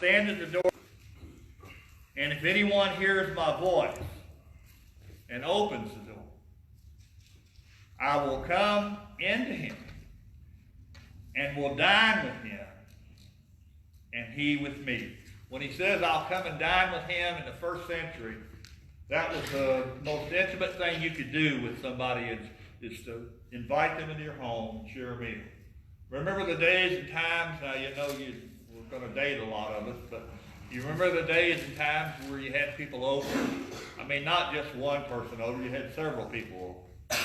stand at the door, and if anyone hears my voice and opens the door, I will come into him and will dine with him, and he with me. When he says, I'll come and dine with him in the first century, that was the most intimate thing you could do with somebody is to invite them into your home and share a meal. Remember the days and times, now you know we're going to date a lot of us, but you remember the days and times where you had people over? I mean, not just one person over, you had several people over.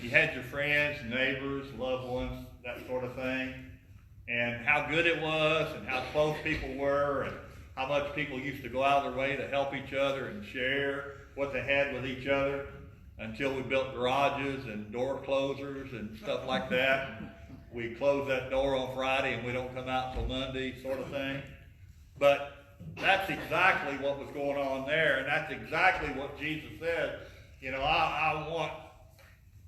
You had your friends, neighbors, loved ones, that sort of thing, and how good it was and how close people were and how much people used to go out of their way to help each other and share what they had with each other until we built garages and door closers and stuff like that. We close that door on Friday and we don't come out until Monday, sort of thing. But that's exactly what was going on there, and that's exactly what Jesus said. You know, I want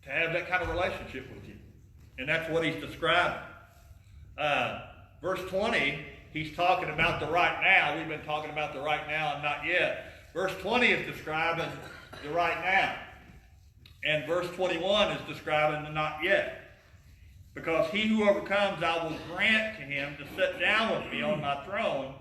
to have that kind of relationship with you. And that's what he's describing. Verse 20, he's talking about the right now. We've been talking about the right now and not yet. Verse 20 is describing the right now. And verse 21 is describing the not yet. Because he who overcomes, I will grant to him to sit down with me on my throne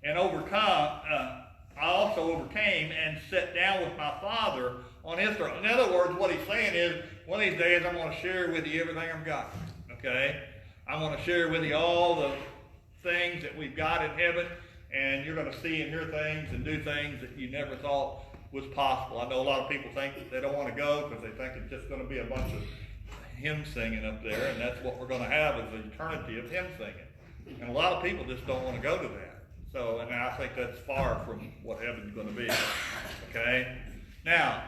and overcome. I also overcame and sat down with my Father on his throne. In other words, what he's saying is, one of these days I'm going to share with you everything I've got. Okay? I'm going to share with you all the things that we've got in heaven, and you're going to see and hear things and do things that you never thought was possible. I know a lot of people think that they don't want to go because they think it's just going to be a bunch of hymn singing up there, and that's what we're going to have is an eternity of hymn singing. And a lot of people just don't want to go to that. So, and I think that's far from what heaven's going to be. Okay? Now,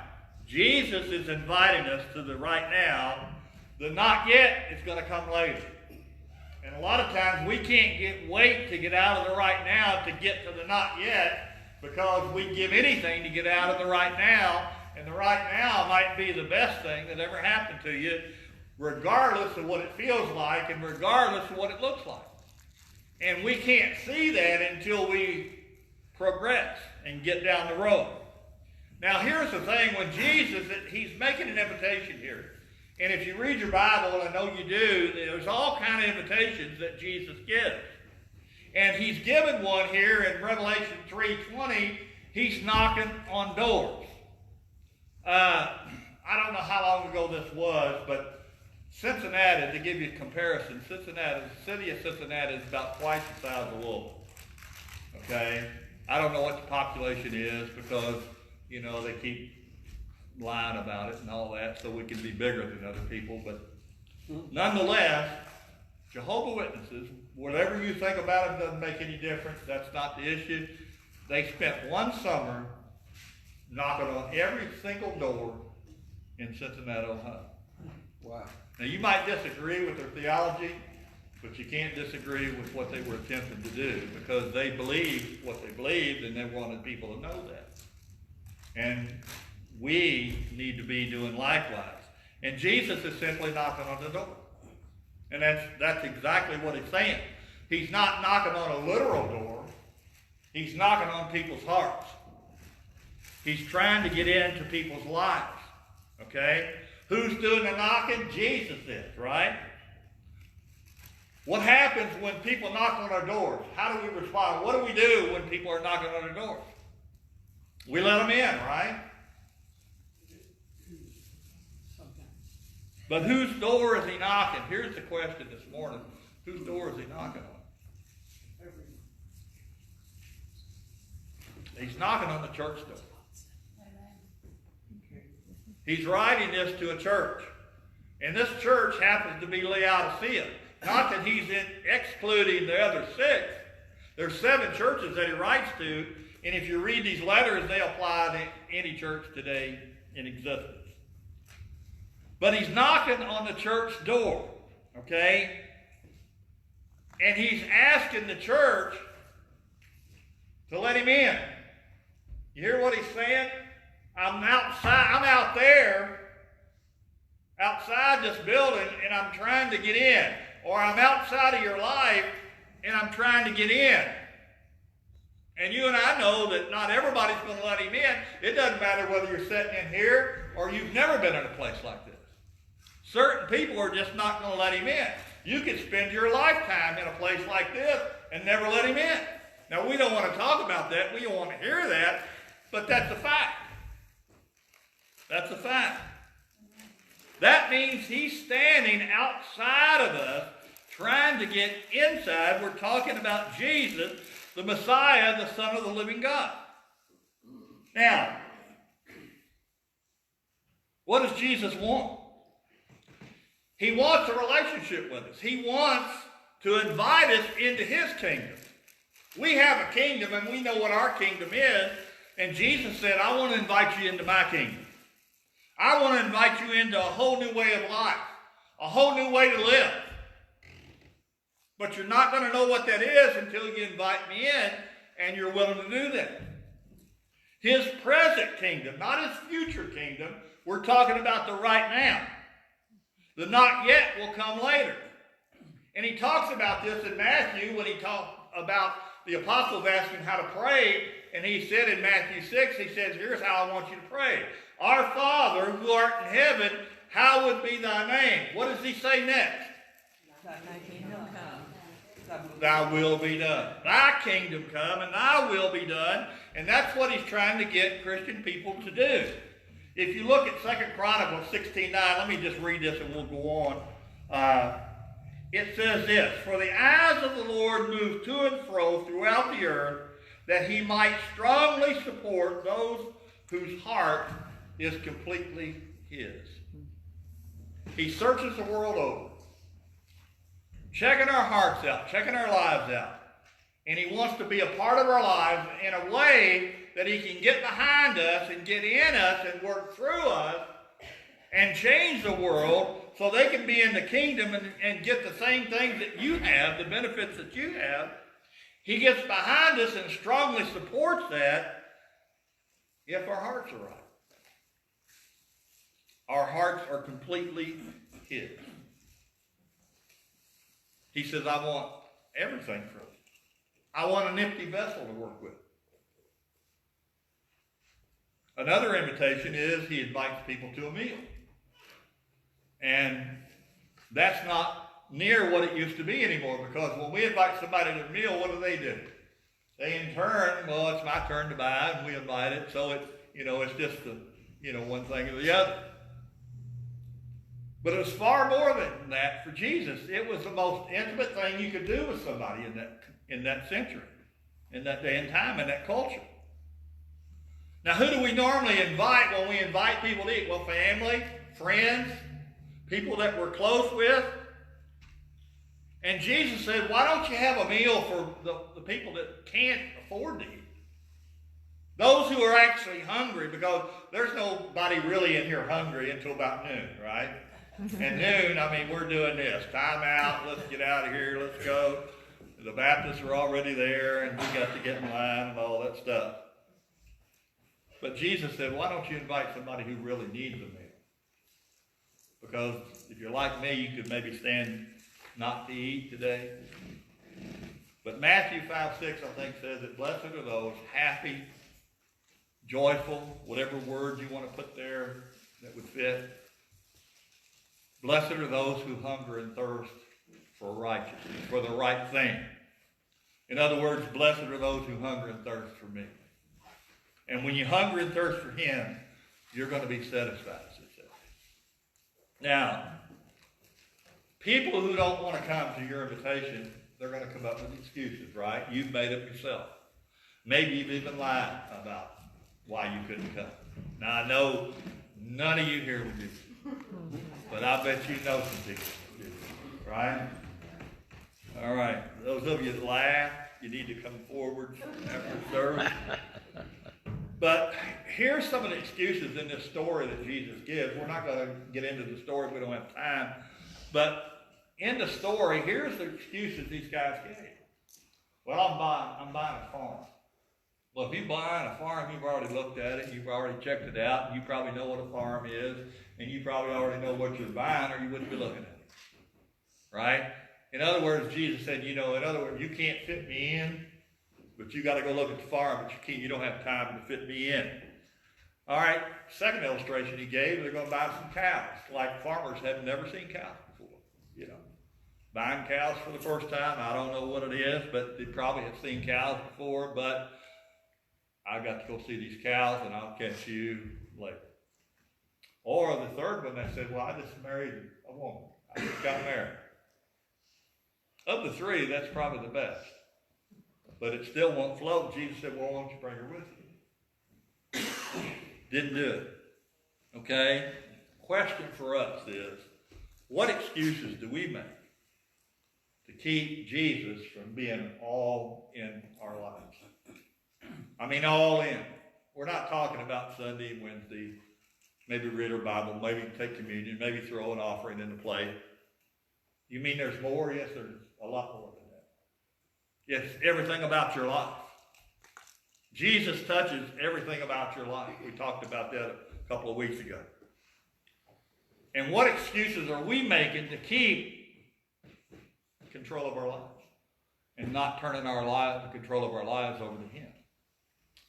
Jesus is inviting us to the right now. The not yet is going to come later. And a lot of times we can't wait to get out of the right now to get to the not yet, because we give anything to get out of the right now, and the right now might be the best thing that ever happened to you, regardless of what it feels like and regardless of what it looks like. And we can't see that until we progress and get down the road. Now here's the thing, when Jesus, he's making an invitation here. And if you read your Bible, and I know you do, there's all kind of invitations that Jesus gives. And he's given one here in Revelation 3:20. He's knocking on doors. I don't know how long ago this was, but Cincinnati, to give you a comparison, the city of Cincinnati is about twice the size of Louisville. Okay? I don't know what the population is because, you know, they keep lying about it and all that so we can be bigger than other people. But nonetheless, Jehovah's Witnesses, whatever you think about it doesn't make any difference. That's not the issue. They spent one summer knocking on every single door in Cincinnati, Ohio. Wow. Now, you might disagree with their theology, but you can't disagree with what they were attempting to do, because they believed what they believed, and they wanted people to know that. And we need to be doing likewise. And Jesus is simply knocking on the door. And that's exactly what he's saying. He's not knocking on a literal door. He's knocking on people's hearts. He's trying to get into people's lives. Okay? Who's doing the knocking? Jesus is, right? What happens when people knock on our doors? How do we respond? What do we do when people are knocking on our doors? We let them in, right? But whose door is he knocking? Here's the question this morning. Whose door is he knocking on? He's knocking on the church door. He's writing this to a church. And this church happens to be Laodicea. Not that he's excluding the other six. There's 7 churches that he writes to. And if you read these letters, they apply to any church today in existence. But he's knocking on the church door, okay? And he's asking the church to let him in. You hear what he's saying? I'm outside, I'm out there, outside this building, and I'm trying to get in. Or I'm outside of your life, and I'm trying to get in. And you and I know that not everybody's going to let him in. It doesn't matter whether you're sitting in here or you've never been in a place like this. Certain people are just not going to let him in. You could spend your lifetime in a place like this and never let him in. Now, we don't want to talk about that. We don't want to hear that. But that's a fact. That's a fact. That means he's standing outside of us, trying to get inside. We're talking about Jesus, the Messiah, the Son of the living God. Now, what does Jesus want? He wants a relationship with us. He wants to invite us into his kingdom. We have a kingdom, and we know what our kingdom is. And Jesus said, I want to invite you into my kingdom. I want to invite you into a whole new way of life, a whole new way to live. But you're not going to know what that is until you invite me in and you're willing to do that. His present kingdom, not his future kingdom. We're talking about the right now. The not yet will come later. And he talks about this in Matthew when he talks about the apostles asking how to pray. And he said in Matthew 6, he says, here's how I want you to pray. Our Father who art in heaven, hallowed be thy name. What does he say next? Thy kingdom come. Thy will be done. Thy kingdom come and thy will be done. And that's what he's trying to get Christian people to do. If you look at 2 Chronicles 16:9, let me just read this and we'll go on. It says this, for the eyes of the Lord move to and fro throughout the earth, that he might strongly support those whose heart is completely his. He searches the world over, checking our hearts out, checking our lives out. And he wants to be a part of our lives in a way that he can get behind us and get in us and work through us and change the world so they can be in the kingdom and get the same things that you have, the benefits that you have. He gets behind us and strongly supports that if our hearts are right. Our hearts are completely his. He says, I want everything from you. I want an empty vessel to work with. Another invitation is he invites people to a meal. And that's not near what it used to be anymore, because when we invite somebody to a meal, what do? They in turn, well, it's my turn to buy, and we invite it, so it's just one thing or the other. But it was far more than that for Jesus. It was the most intimate thing you could do with somebody in that century, in that day and time, in that culture. Now, who do we normally invite when we invite people to eat? Well, family, friends, people that we're close with. And Jesus said, why don't you have a meal for the people that can't afford to eat? Those who are actually hungry, because there's nobody really in here hungry until about noon, right? And noon, we're doing this. Time out, let's get out of here, let's go. The Baptists are already there, and we got to get in line and all that stuff. But Jesus said, why don't you invite somebody who really needs a meal? Because if you're like me, you could maybe stand not to eat today. But Matthew 5:6, I think, says that blessed are those happy, joyful, whatever word you want to put there that would fit. Blessed are those who hunger and thirst for righteousness, for the right thing. In other words, blessed are those who hunger and thirst for me. And when you hunger and thirst for him, you're going to be satisfied, as it says. Now, people who don't want to come to your invitation, they're going to come up with excuses, right? You've made it yourself. Maybe you've even lied about why you couldn't come. Now, I know none of you here will do this, but I bet you know some people will do this, right? All right. Those of you that laugh, you need to come forward after the service. But here's some of the excuses in this story that Jesus gives. We're not going to get into the story. We don't have time. But in the story, here's the excuses these guys gave. Well, I'm buying a farm. Well, if you're buying a farm, you've already looked at it. You've already checked it out. And you probably know what a farm is. And you probably already know what you're buying, or you wouldn't be looking at it. Right? In other words, Jesus said, you can't fit me in but you got to go look at the farm, but you don't have time to fit me in. All right, second illustration he gave, they're going to buy some cows. Like farmers have never seen cows before, you know. Buying cows for the first time, I don't know what it is, but they probably have seen cows before, but I got to go see these cows and I'll catch you later. Or the third one, they said, well, I just married a woman. I just got married. Of the three, that's probably the best. But it still won't float. Jesus said, well, why don't you bring her with you? Didn't do it. Okay? Question for us is, what excuses do we make to keep Jesus from being all in our lives? I mean, all in. We're not talking about Sunday and Wednesday, maybe read our Bible, maybe take communion, maybe throw an offering in the plate. You mean there's more? Yes, there's a lot more than that. Yes, everything about your life. Jesus touches everything about your life. We talked about that a couple of weeks ago. And what excuses are we making to keep control of our lives and not turning the control of our lives over to Him?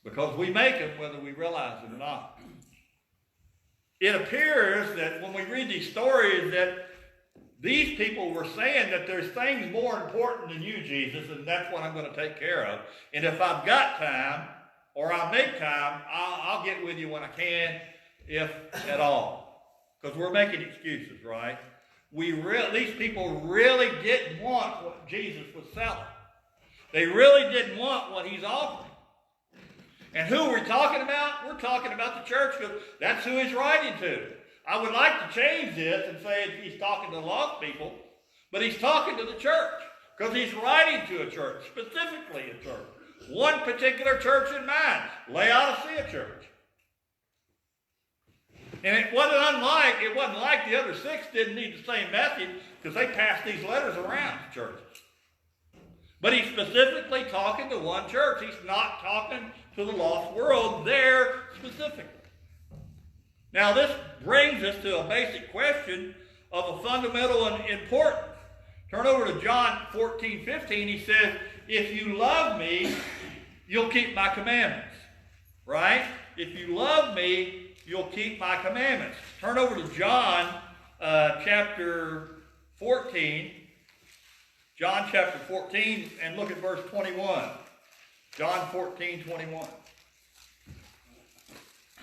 Because we make them whether we realize it or not. It appears that when we read these stories that these people were saying that there's things more important than you, Jesus, and that's what I'm going to take care of. And if I've got time, or I make time, I'll get with you when I can, if at all. Because we're making excuses, right? These people really didn't want what Jesus was selling. They really didn't want what He's offering. And who are we talking about? We're talking about the church, because that's who He's writing to. I would like to change this and say He's talking to lost people, but He's talking to the church, because He's writing to a church, specifically a church. One particular church in mind, Laodicea church. And it wasn't like the other six didn't need the same message, because they passed these letters around to churches. But He's specifically talking to one church. He's not talking to the lost world there specifically. Now this brings us to a basic question of a fundamental importance. Turn over to John 14:15. He says, if you love me, you'll keep my commandments. Right? If you love me, you'll keep my commandments. Turn over to John chapter 14. John chapter 14 and look at verse 21. John 14:21.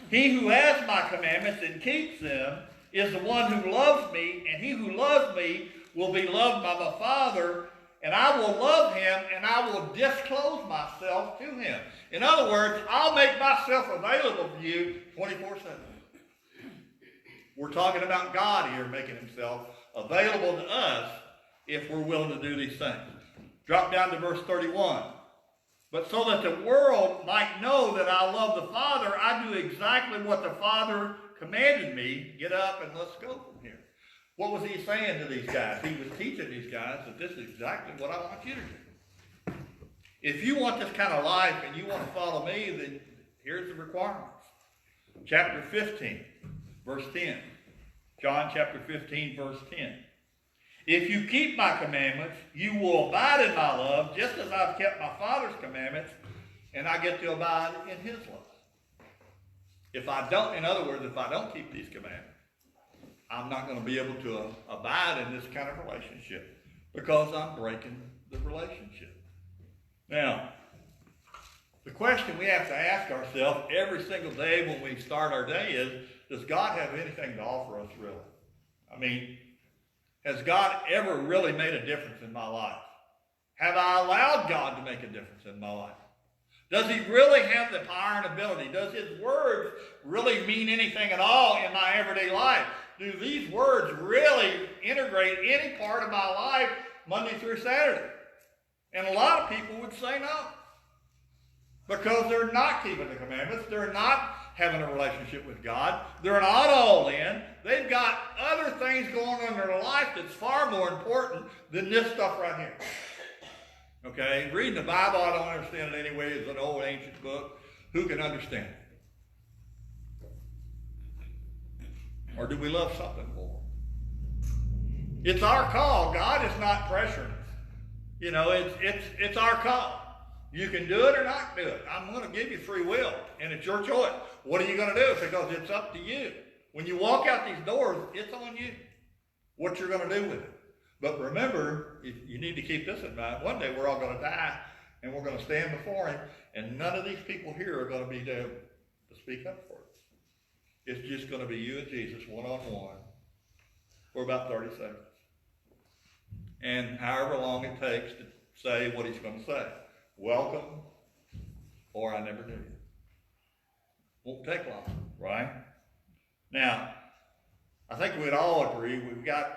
He who has my commandments and keeps them is the one who loves me, and he who loves me will be loved by my Father, and I will love him, and I will disclose myself to him. In other words, I'll make myself available to you 24/7. We're talking about God here making Himself available to us if we're willing to do these things. Drop down to verse 31. But so that the world might know that I love the Father, I do exactly what the Father commanded me. Get up and let's go from here. What was He saying to these guys? He was teaching these guys that this is exactly what I want you to do. If you want this kind of life and you want to follow me, then here's the requirements. Chapter 15, verse 10. John chapter 15, verse 10. If you keep my commandments, you will abide in my love, just as I've kept my Father's commandments, and I get to abide in His love. If I don't keep these commandments, I'm not going to be able to abide in this kind of relationship, because I'm breaking the relationship. Now, the question we have to ask ourselves every single day when we start our day is, does God have anything to offer us really? I mean, has God ever really made a difference in my life? Have I allowed God to make a difference in my life? Does He really have the power and ability? Does His words really mean anything at all in my everyday life? Do these words really integrate any part of my life Monday through Saturday? And a lot of people would say no. Because they're not keeping the commandments. They're not having a relationship with God. They're not all in. They've got other things going on in their life that's far more important than this stuff right here. Okay? Reading the Bible, I don't understand it anyway. It's an old ancient book. Who can understand it? Or do we love something more? It's our call. God is not pressuring us. You know, it's our call. You can do it or not do it. I'm going to give you free will, and it's your choice. What are you going to do? Because it's up to you. When you walk out these doors, it's on you what you're going to do with it. But remember, you need to keep this in mind. One day we're all going to die, and we're going to stand before him, and none of these people here are going to be there to speak up for us. It's just going to be you and Jesus one-on-one for about 30 seconds. And however long it takes to say what he's going to say. Welcome, or I never knew you. Won't take long, right? Now, I think we'd all agree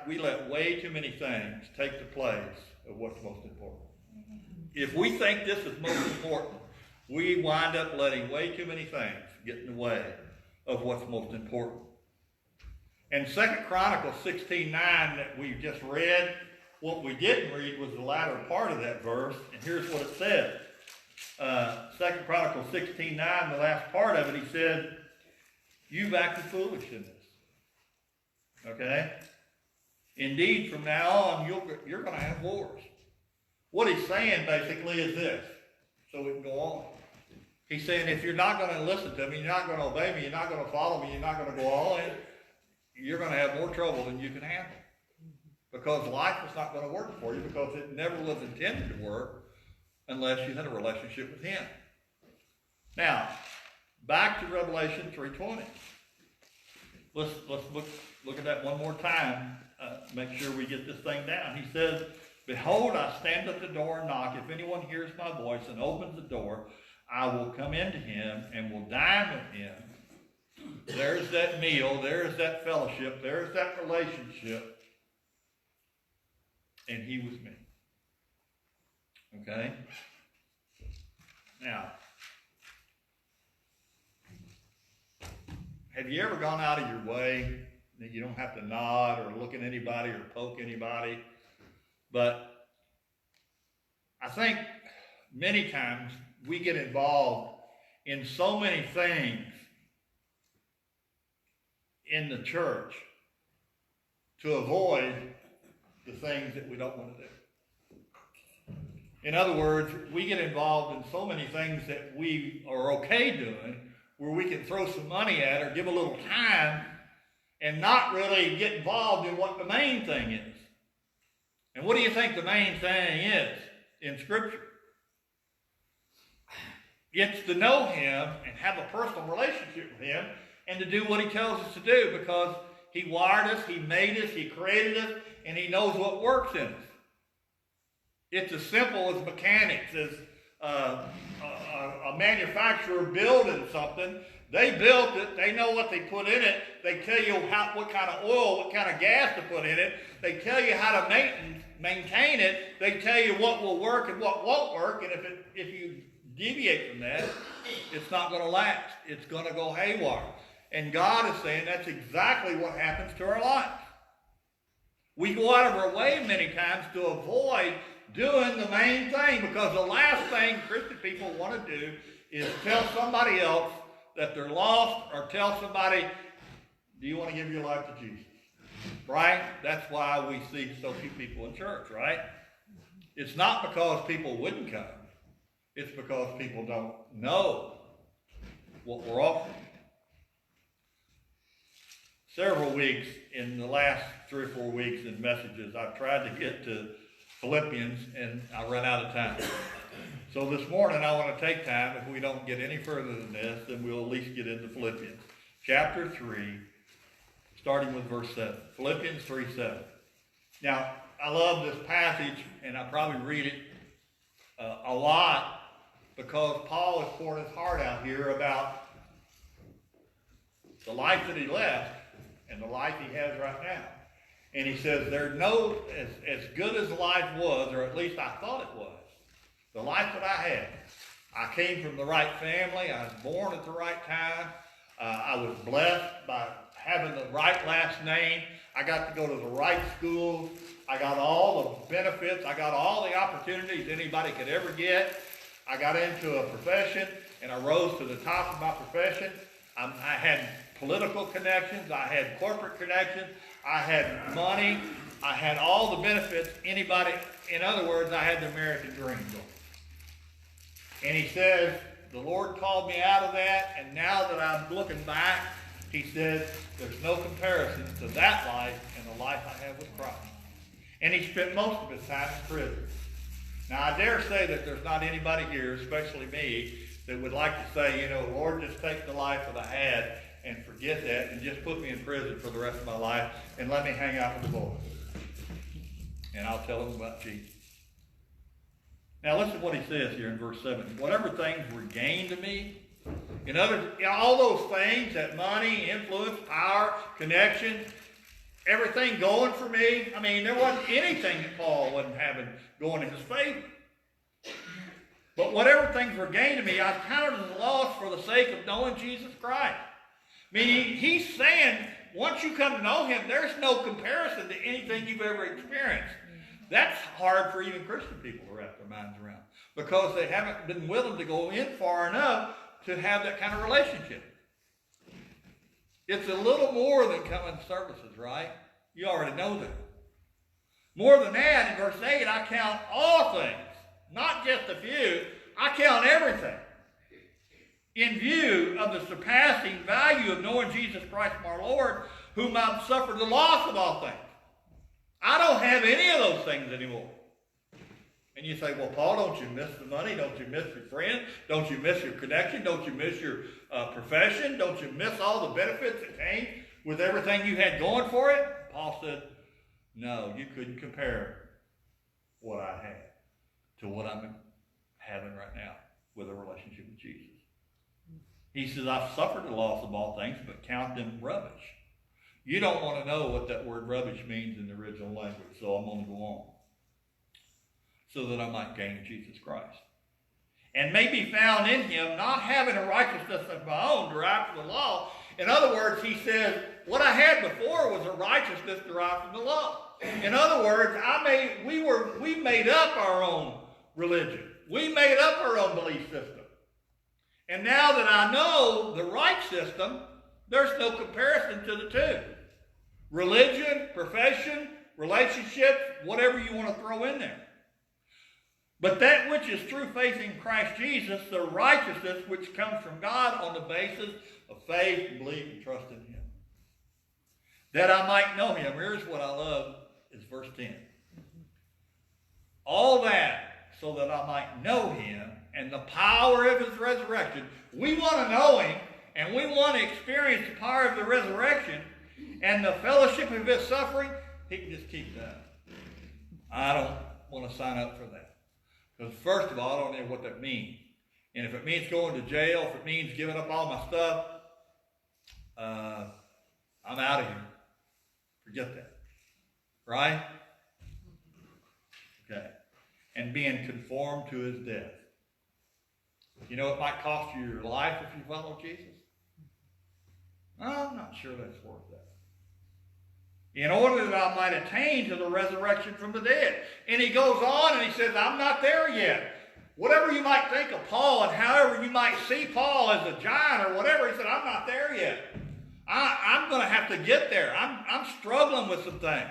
we let way too many things take the place of what's most important. If we think this is most important, we wind up letting way too many things get in the way of what's most important. And 2 Chronicles 16:9 that we just read, what we didn't read was the latter part of that verse, and here's what it says. 2 Chronicles 16:9, the last part of it, he said, you've acted foolish in this. Okay? Indeed, from now on, you're going to have wars. What he's saying basically is this, so we can go on. He's saying if you're not going to listen to me, you're not going to obey me, you're not going to follow me, you're not going to go all in, you're going to have more trouble than you can handle. Because life is not going to work for you, because it never was intended to work unless you had a relationship with him. Now, back to Revelation 3:20. Let's look at that one more time. Make sure we get this thing down. He says, behold, I stand at the door and knock. If anyone hears my voice and opens the door, I will come into him and will dine with him. There's that meal. There's that fellowship. There's that relationship. And he with me. Okay? Now, have you ever gone out of your way that you don't have to nod or look at anybody or poke anybody? But I think many times we get involved in so many things in the church to avoid the things that we don't want to do. In other words, we get involved in so many things that we are okay doing where we can throw some money at or give a little time and not really get involved in what the main thing is. And what do you think the main thing is in Scripture? It's to know him and have a personal relationship with him and to do what he tells us to do, because he wired us, he made us, he created us, and he knows what works in us. It's as simple as mechanics, as a manufacturer building something. They built it, they know what they put in it, they tell you what kind of oil, what kind of gas to put in it, they tell you how to maintain it, they tell you what will work and what won't work, and if you deviate from that, it's not going to last. It's going to go haywire. And God is saying that's exactly what happens to our life. We go out of our way many times to avoid doing the main thing, because the last thing Christian people want to do is tell somebody else that they're lost, or tell somebody, do you want to give your life to Jesus? Right? That's why we see so few people in church, right? It's not because people wouldn't come. It's because people don't know what we're offering. Several weeks in the last 3 or 4 weeks in messages, I've tried to get to Philippians, and I ran out of time. So this morning I want to take time. If we don't get any further than this, then we'll at least get into Philippians. Chapter 3, starting with verse 7. Philippians 3:7. Now, I love this passage, and I probably read it a lot, because Paul is pouring his heart out here about the life that he left and the life he has right now. And he says, there's no, as good as life was, or at least I thought it was, the life that I had. I came from the right family. I was born at the right time. I was blessed by having the right last name. I got to go to the right schools. I got all the benefits. I got all the opportunities anybody could ever get. I got into a profession, and I rose to the top of my profession. I had political connections. I had corporate connections. I had money. I had all the benefits anybody, in other words, I had the American dream going. And he says, the Lord called me out of that, and now that I'm looking back, he says, there's no comparison to that life and the life I have with Christ. And he spent most of his time in prison. Now, I dare say that there's not anybody here, especially me, that would like to say, Lord, just take the life that I had and forget that and just put me in prison for the rest of my life and let me hang out with the boys. And I'll tell them about Jesus. Now, listen to what he says here in verse 7. Whatever things were gained to me, all those things, that money, influence, power, connection, everything going for me. I mean, there wasn't anything that Paul wasn't having going in his favor. But whatever things were gained to me, I counted as loss for the sake of knowing Jesus Christ. Meaning, he's saying, once you come to know him, there's no comparison to anything you've ever experienced. That's hard for even Christian people to wrap their minds around, because they haven't been willing to go in far enough to have that kind of relationship. It's a little more than coming to services, right? You already know that. More than that, in verse 8, I count all things, not just a few. I count everything in view of the surpassing value of knowing Jesus Christ our Lord, whom I've suffered the loss of all things. I don't have any of those things anymore. And you say, well, Paul, don't you miss the money? Don't you miss your friend? Don't you miss your connection? Don't you miss your profession? Don't you miss all the benefits that came with everything you had going for it? Paul said, no, you couldn't compare what I had to what I'm having right now with a relationship with Jesus. He says, I've suffered the loss of all things, but count them rubbish. You don't want to know what that word rubbish means in the original language, so I'm going to go on. So that I might gain Jesus Christ. And may be found in him, not having a righteousness of my own derived from the law. In other words, he says, what I had before was a righteousness derived from the law. In other words, we made up our own religion. We made up our own belief system. And now that I know the right system, there's no comparison to the two. Religion, profession, relationships, whatever you want to throw in there. But that which is true faith in Christ Jesus, the righteousness which comes from God on the basis of faith, belief, and trust in him. That I might know him. Here's what I love, is verse 10. All that so that I might know him and the power of his resurrection. We want to know him, and we want to experience the power of the resurrection and the fellowship of his suffering. He can just keep that. I don't want to sign up for that. Because first of all, I don't know what that means. And if it means going to jail, if it means giving up all my stuff, I'm out of here. Forget that. Right? Okay. And being conformed to his death. You know, it might cost you your life if you follow Jesus. I'm not sure that's worth that. In order that I might attain to the resurrection from the dead. And he goes on and he says, I'm not there yet. Whatever you might think of Paul and however you might see Paul as a giant or whatever, he said, I'm not there yet. I'm going to have to get there. I'm struggling with some things.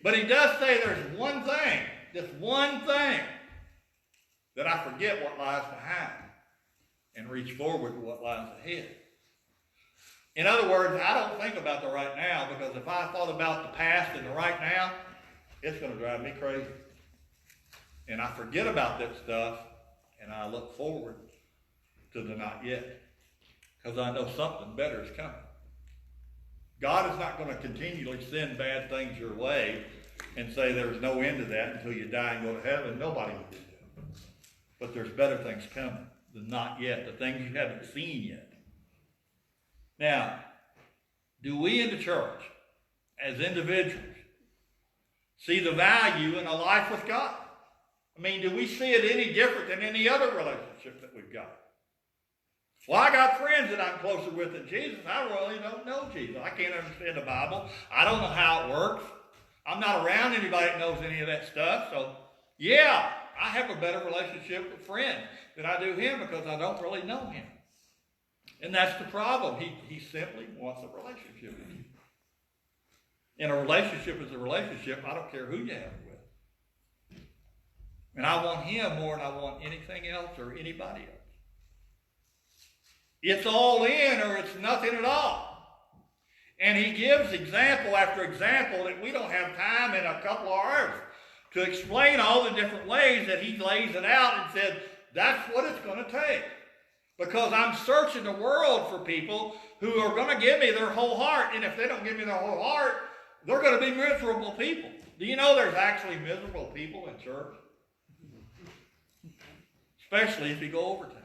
But he does say there's one thing, just one thing, that I forget what lies behind and reach forward to what lies ahead. In other words, I don't think about the right now, because if I thought about the past and the right now, it's going to drive me crazy. And I forget about that stuff, and I look forward to the not yet, because I know something better is coming. God is not going to continually send bad things your way and say there's no end to that until you die and go to heaven. Nobody will do that. But there's better things coming, the not yet, the things you haven't seen yet. Now, do we in the church, as individuals, see the value in a life with God? I mean, do we see it any different than any other relationship that we've got? Well, I got friends that I'm closer with than Jesus. I really don't know Jesus. I can't understand the Bible. I don't know how it works. I'm not around anybody that knows any of that stuff. So, yeah, I have a better relationship with friends than I do him, because I don't really know him. And that's the problem. He simply wants a relationship with you. And a relationship is a relationship. I don't care who you have it with. And I want him more than I want anything else or anybody else. It's all in or it's nothing at all. And he gives example after example that we don't have time in a couple of hours to explain all the different ways that he lays it out and says, that's what it's going to take. Because I'm searching the world for people who are going to give me their whole heart. And if they don't give me their whole heart, they're going to be miserable people. Do you know there's actually miserable people in church? Especially if you go overtime.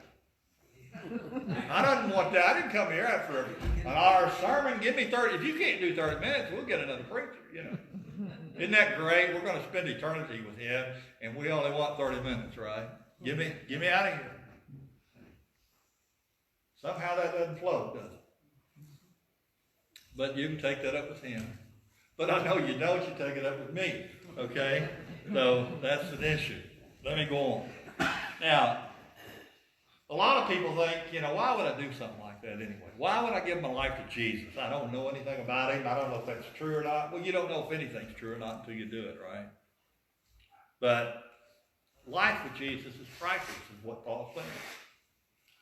I didn't want that. I didn't come here after an hour sermon. Give me 30. If you can't do 30 minutes, we'll get another preacher, you know. Isn't that great? We're going to spend eternity with him, and we only want 30 minutes, right? Get me out of here. Somehow that doesn't flow, does it? But you can take that up with him. But I know you don't. You take it up with me, okay? So that's an issue. Let me go on. Now, a lot of people think, you know, why would I do something like that anyway? Why would I give my life to Jesus? I don't know anything about him. I don't know if that's true or not. Well, you don't know if anything's true or not until you do it, right? But life with Jesus is priceless, is what Paul's saying.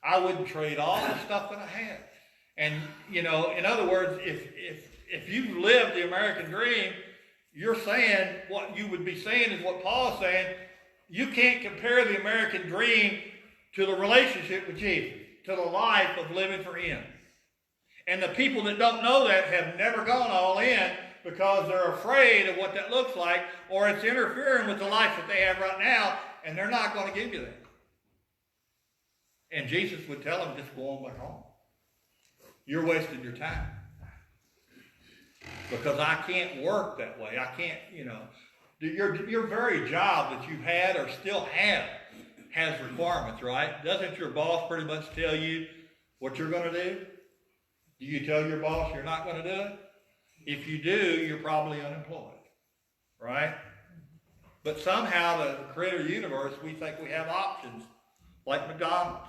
I wouldn't trade all the stuff that I had. And, you know, in other words, if you live the American dream, you're saying, what you would be saying is what Paul's saying. You can't compare the American dream to the relationship with Jesus, to the life of living for him. And the people that don't know that have never gone all in because they're afraid of what that looks like, or it's interfering with the life that they have right now, and they're not going to give you that. And Jesus would tell them, just go on back home. You're wasting your time. Because I can't work that way. I can't, you know. Your very job that you've had or still have has requirements, right? Doesn't your boss pretty much tell you what you're going to do? Do you tell your boss you're not going to do it? If you do, you're probably unemployed, right? But somehow the creator of the universe, we think we have options like McDonald's.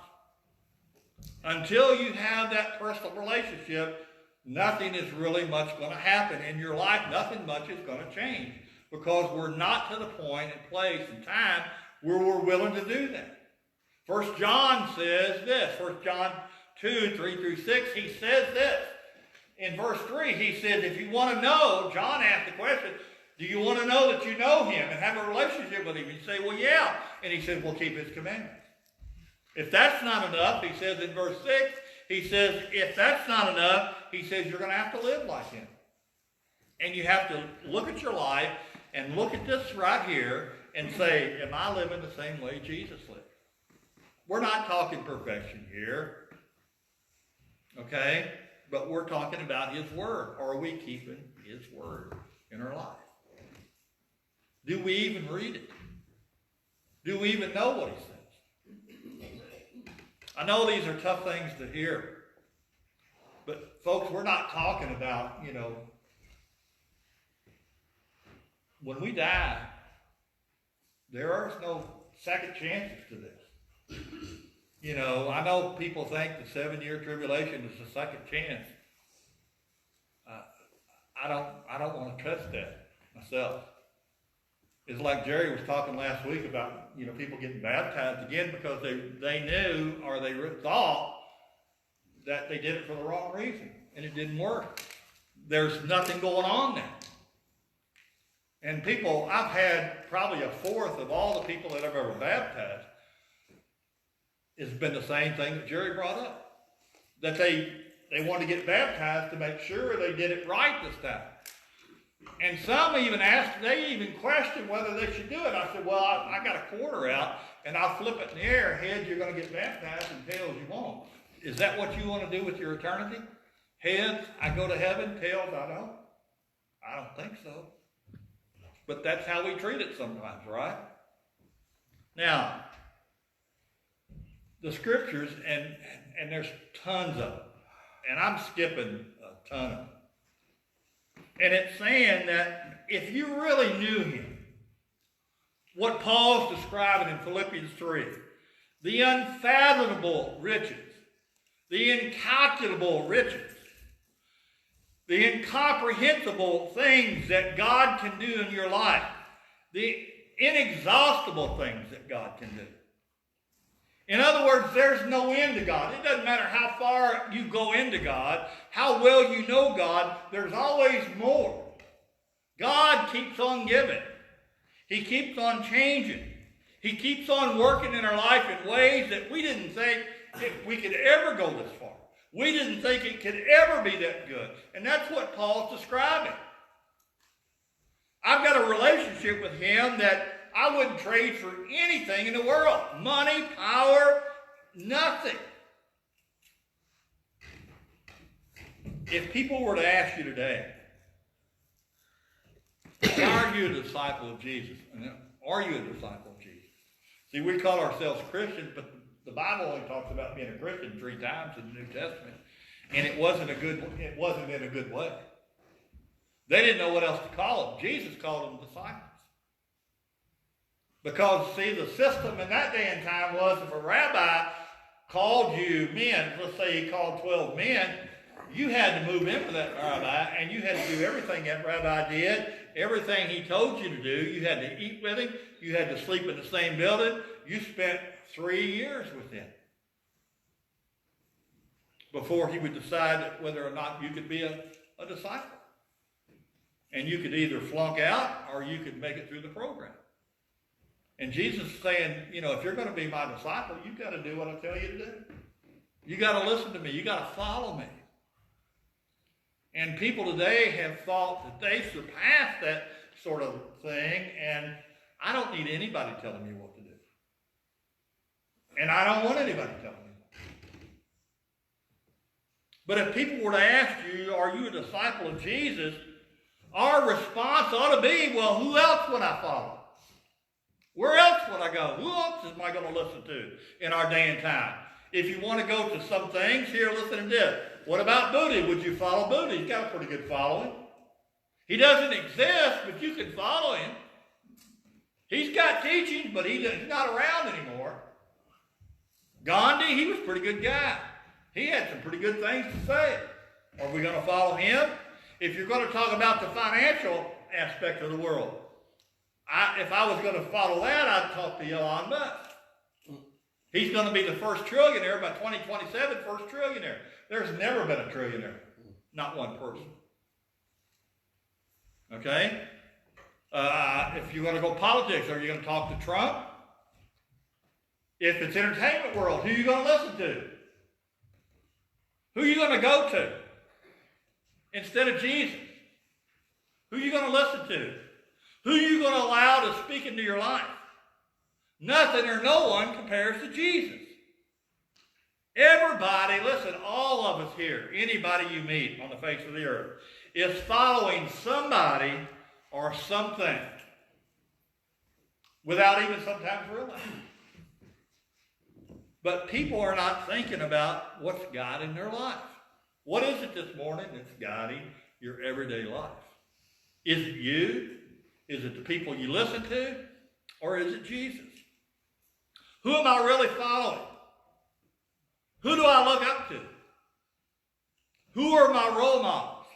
Until you have that personal relationship, nothing is really much going to happen in your life. Nothing much is going to change because we're not to the point and place and time where we're willing to do that. 1 John says this. 1 John 2, 3 through 6, he says this. In verse 3, he says, if you want to know, John asked the question, do you want to know that you know him and have a relationship with him? You say, well, yeah. And he said, well, keep his commandments. If that's not enough, he says in verse 6, he says, if that's not enough, he says, you're going to have to live like him. And you have to look at your life and look at this right here and say, am I living the same way Jesus lived? We're not talking perfection here, okay? But we're talking about his word. Are we keeping his word in our life? Do we even read it? Do we even know what he says? I know these are tough things to hear. But folks, we're not talking about, you know, when we die, there are no second chances to this. You know, I know people think the 7-year tribulation is a second chance. I don't want to trust that myself. It's like Jerry was talking last week about, you know, people getting baptized again because they knew or they thought that they did it for the wrong reason and it didn't work. There's nothing going on there. And people, I've had probably a fourth of all the people that I've ever baptized, it's been the same thing that Jerry brought up. That they wanted to get baptized to make sure they did it right this time. And some even asked, they even questioned whether they should do it. I said, well, I got a quarter out, and I'll flip it in the air. Heads, you're going to get baptized, and tails, you won't. Is that what you want to do with your eternity? Heads, I go to heaven. Tails, I don't. I don't think so. But that's how we treat it sometimes, right? Now, the scriptures, and there's tons of them, and I'm skipping a ton of them. And it's saying that if you really knew him, what Paul's describing in Philippians 3, the unfathomable riches, the incalculable riches, the incomprehensible things that God can do in your life, inexhaustible things that God can do. In other words, there's no end to God. It doesn't matter how far you go into God, how well you know God, there's always more. God keeps on giving. He keeps on changing. He keeps on working in our life in ways that we didn't think we could ever go this far. We didn't think it could ever be that good. And that's what Paul's describing. I've got a relationship with him that I wouldn't trade for anything in the world. Money, power, nothing. If people were to ask you today, are you a disciple of Jesus? Are you a disciple of Jesus? See, we call ourselves Christians, but the Bible only talks about being a Christian 3 times in the New Testament. And it wasn't in a good way. They didn't know what else to call them. Jesus called them disciples. Because, see, the system in that day and time was if a rabbi called you men, let's say he called 12 men, you had to move in with that rabbi, and you had to do everything that rabbi did, everything he told you to do. You had to eat with him. You had to sleep in the same building. You spent 3 years with him before he would decide whether or not you could be a disciple. And you could either flunk out or you could make it through the program. And Jesus is saying, if you're going to be my disciple, you've got to do what I tell you to do. You got to listen to me. You got to follow me. And people today have thought that they surpassed that sort of thing, and I don't need anybody telling me what to do. And I don't want anybody telling me what to do. But if people were to ask you, are you a disciple of Jesus? Our response ought to be, well, who else would I follow? Where else would I go? Who else am I going to listen to in our day and time? If you want to go to some things, here, listen to this. What about Buddha? Would you follow Buddha? He's got a pretty good following. He doesn't exist, but you can follow him. He's got teachings, but he's not around anymore. Gandhi, he was a pretty good guy. He had some pretty good things to say. Are we going to follow him? If you're going to talk about the financial aspect of the world, if I was going to follow that, I'd talk to Elon Musk. He's going to be the first trillionaire by 2027, first trillionaire. There's never been a trillionaire. Not one person. Okay? If you're going to go politics, are you going to talk to Trump? If it's entertainment world, who are you going to listen to? Who are you going to go to instead of Jesus? Who are you going to listen to? Who are you going to allow to speak into your life? Nothing or no one compares to Jesus. Everybody, listen, all of us here, anybody you meet on the face of the earth, is following somebody or something without even sometimes realizing. But people are not thinking about what's guiding their life. What is it this morning that's guiding your everyday life? Is it you? Is it the people you listen to? Or is it Jesus? Who am I really following? Who do I look up to? Who are my role models?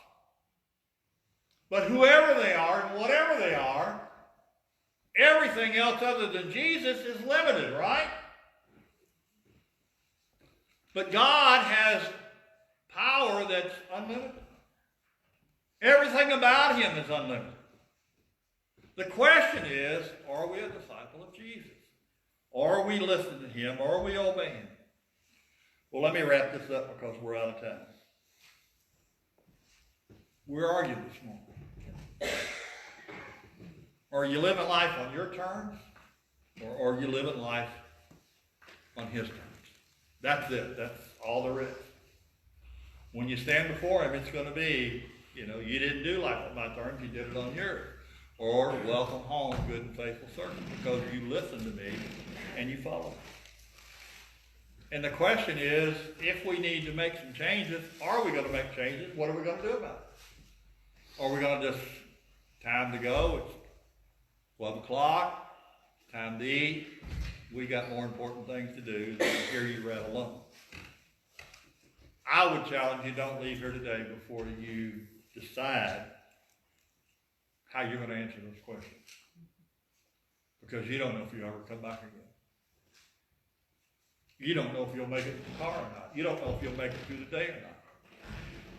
But whoever they are and whatever they are, everything else other than Jesus is limited, right? But God has power that's unlimited. Everything about him is unlimited. The question is, are we a disciple of Jesus? Are we listening to him? Are we obeying him? Well, let me wrap this up because we're out of time. Where are you this morning? Are you living life on your terms? Or are you living life on his terms? That's it. That's all there is. When you stand before him, it's going to be, you didn't do life on my terms, you did it on yours. Or, welcome home, good and faithful servant, because you listened to me and you followed. And the question is, if we need to make some changes, are we going to make changes? What are we going to do about it? Are we going to just, time to go, it's 12 o'clock, time to eat, we got more important things to do than to hear you rattle on. I would challenge you, don't leave here today before you decide how you're going to answer those questions. Because you don't know if you ever come back again. You don't know if you'll make it to the car or not. You don't know if you'll make it through the day or not.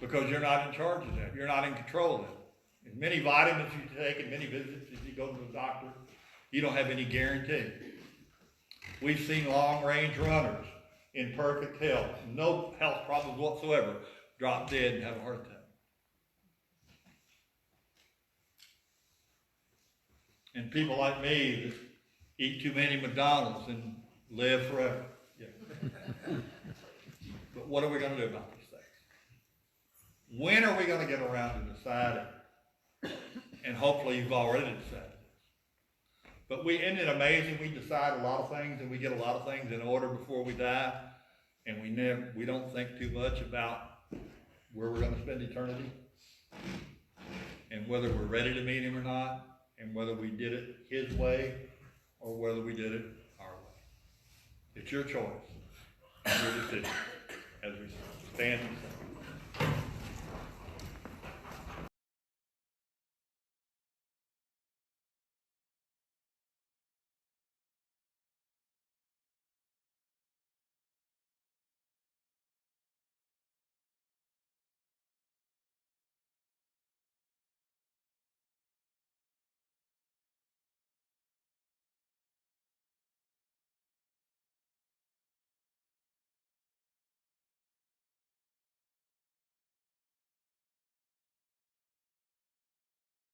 Because you're not in charge of that. You're not in control of it. As many vitamins you take and many visits as you go to the doctor, you don't have any guarantee. We've seen long-range runners in perfect health, no health problems whatsoever, drop dead and have a heart attack. And people like me that eat too many McDonald's and live forever. Yeah. But what are we going to do about these things? When are we going to get around to deciding? And hopefully you've already decided this. But isn't it amazing? We decide a lot of things and we get a lot of things in order before we die. And we don't think too much about where we're going to spend eternity. And whether we're ready to meet him or not. And whether we did it his way or whether we did it our way. It's your choice, your decision, as we stand and say.